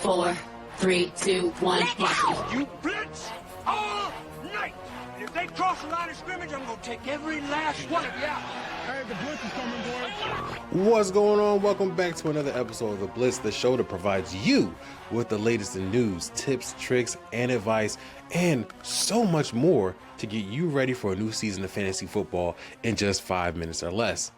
4, 3, 2, 1. You blitz all night. And if they cross the line of scrimmage, I'm going to take every last one of you out. Hey, the Blitz is coming, boys. What's going on? Welcome back to another episode of The Blitz, the show that provides you with the latest in news, tips, tricks, and advice, and so much more to get you ready for a new season of fantasy football in just 5 minutes or less.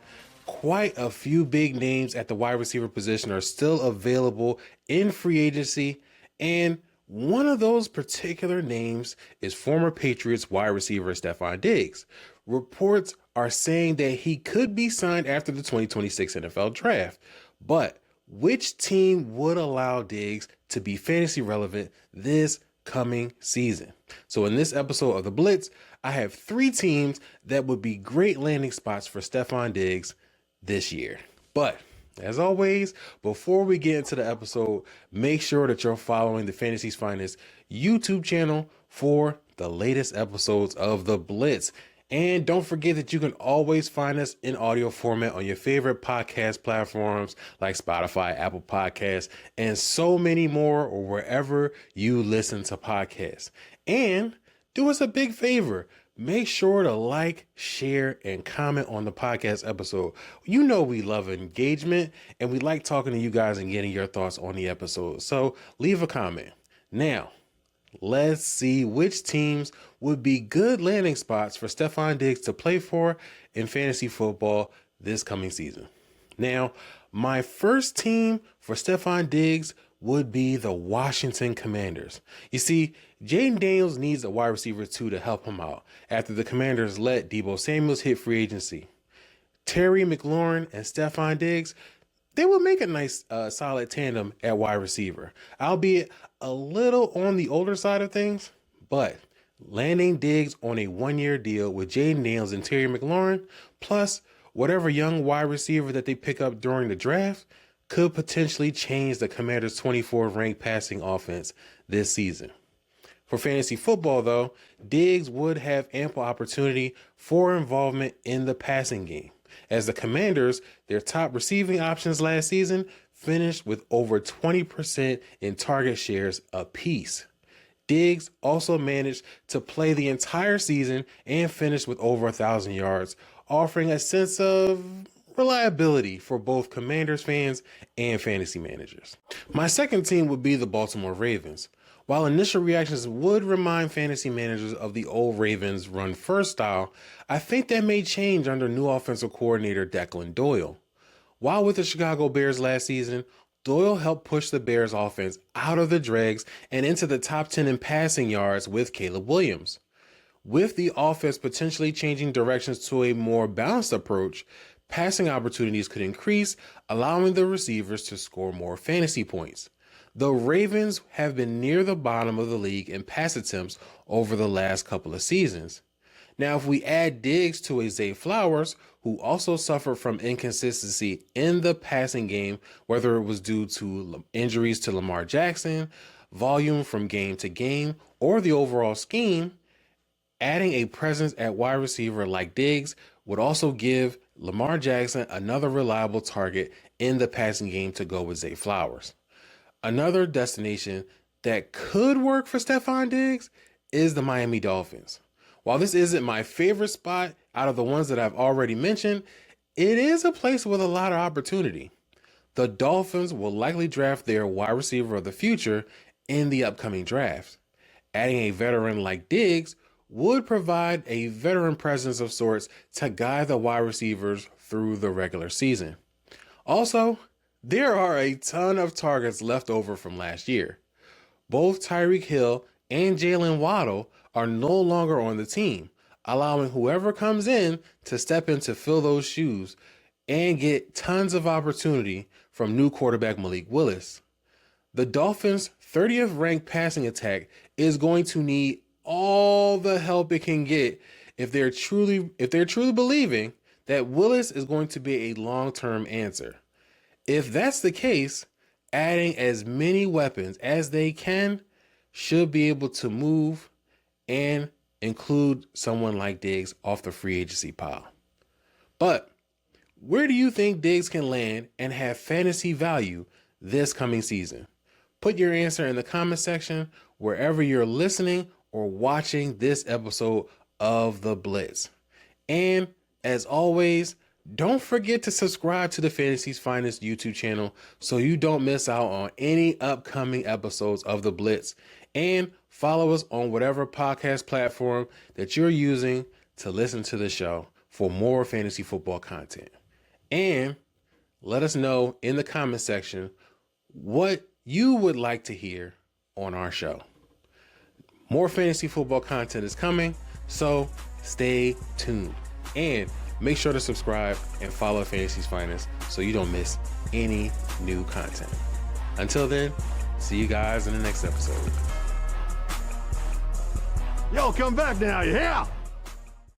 Quite a few big names at the wide receiver position are still available in free agency, and one of those particular names is former Patriots wide receiver Stefon Diggs. Reports are saying that he could be signed after the 2026 NFL draft, but which team would allow Diggs to be fantasy relevant this coming season? So in this episode of The Blitz, I have 3 teams that would be great landing spots for Stefon Diggs this year. But as always, before we get into the episode, make sure that you're following the Fantasy's Finest YouTube channel for the latest episodes of The Blitz. And don't forget that you can always find us in audio format on your favorite podcast platforms like Spotify, Apple Podcasts, and so many more, or wherever you listen to podcasts. And do us a big favor. Make sure to like, share, and comment on the podcast episode. You know we love engagement, and we like talking to you guys and getting your thoughts on the episode. So leave a comment. Now, let's see which teams would be good landing spots for Stefon Diggs to play for in fantasy football this coming season. Now, my first team for Stefon Diggs would be the Washington Commanders. You see, Jaden Daniels needs a wide receiver too to help him out after the Commanders let Deebo Samuels hit free agency. Terry McLaurin and Stefon Diggs, they will make a nice solid tandem at wide receiver, albeit a little on the older side of things, but landing Diggs on a 1-year deal with Jaden Daniels and Terry McLaurin, plus whatever young wide receiver that they pick up during the draft, could potentially change the Commanders' 24th ranked passing offense this season. For fantasy football, though, Diggs would have ample opportunity for involvement in the passing game, as the Commanders, their top receiving options last season, finished with over 20% in target shares apiece. Diggs also managed to play the entire season and finished with over 1,000 yards, offering a sense of reliability for both Commanders fans and fantasy managers. My second team would be the Baltimore Ravens. While initial reactions would remind fantasy managers of the old Ravens run first style, I think that may change under new offensive coordinator Declan Doyle. While with the Chicago Bears last season, Doyle helped push the Bears offense out of the dregs and into the top 10 in passing yards with Caleb Williams. With the offense potentially changing directions to a more balanced approach, passing opportunities could increase, allowing the receivers to score more fantasy points. The Ravens have been near the bottom of the league in pass attempts over the last couple of seasons. Now, if we add Diggs to a Zay Flowers, who also suffered from inconsistency in the passing game, whether it was due to injuries to Lamar Jackson, volume from game to game, or the overall scheme, adding a presence at wide receiver like Diggs would also give Lamar Jackson another reliable target in the passing game to go with Zay Flowers. Another destination that could work for Stefon Diggs is the Miami Dolphins. While this isn't my favorite spot out of the ones that I've already mentioned, it is a place with a lot of opportunity. The Dolphins will likely draft their wide receiver of the future in the upcoming draft. Adding a veteran like Diggs would provide a veteran presence of sorts to guide the wide receivers through the regular season. Also, there are a ton of targets left over from last year. Both Tyreek Hill and Jalen Waddle are no longer on the team, allowing whoever comes in to step in to fill those shoes and get tons of opportunity from new quarterback Malik Willis. The Dolphins' 30th ranked passing attack is going to need all the help it can get if they're truly believing that Willis is going to be a long-term answer. If that's the case, adding as many weapons as they can should be able to move and include someone like Diggs off the free agency pile. But where do you think Diggs can land and have fantasy value this coming season? Put your answer in the comment section wherever you're listening or watching this episode of The Blitz. And as always, don't forget to subscribe to the Fantasy's Finest YouTube channel so you don't miss out on any upcoming episodes of The Blitz. And follow us on whatever podcast platform that you're using to listen to the show for more fantasy football content. And let us know in the comment section what you would like to hear on our show. More fantasy football content is coming, so stay tuned. And make sure to subscribe and follow Fantasy's Finest so you don't miss any new content. Until then, see you guys in the next episode. Yo, come back now, you hear?